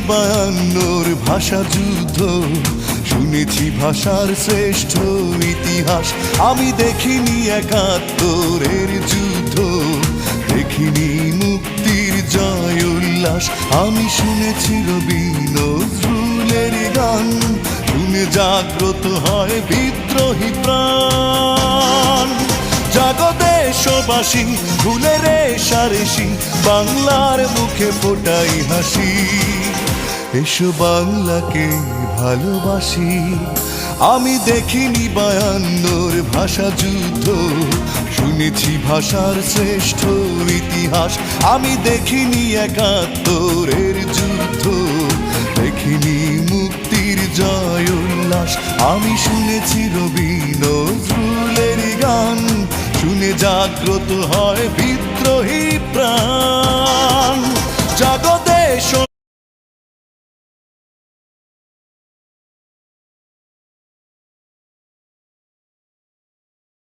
বায়ান্নর ভাষা যুদ্ধ, শুনেছি ভাষার শ্রেষ্ঠ ইতিহাস। আমি দেখিনি একাত্তরের যুদ্ধ, দেখিনি মুক্তির জয় উল্লাস। আমি শুনেছি রবি নজরুলের গান, শুনে জাগ্রত হয় বিদ্রোহী প্রাণ। জাগো দেশবাসী, ভুলে রেশারেশি, বাংলার মুখে ফোটাই হাসি। এসো বাংলাকে ভালোবাসি। আমি দেখিনি বায়ান্নর ভাষা যুদ্ধ, শুনেছি ভাষার শ্রেষ্ঠ ইতিহাস। আমি দেখিনি একাত্তরের যুদ্ধ, দেখিনি মুক্তির জয় উল্লাস। আমি শুনেছি রবি নজরুলের গান, শুনে জাগ্রত হয় বিদ্রোহী প্রাণ। জাগো দেশ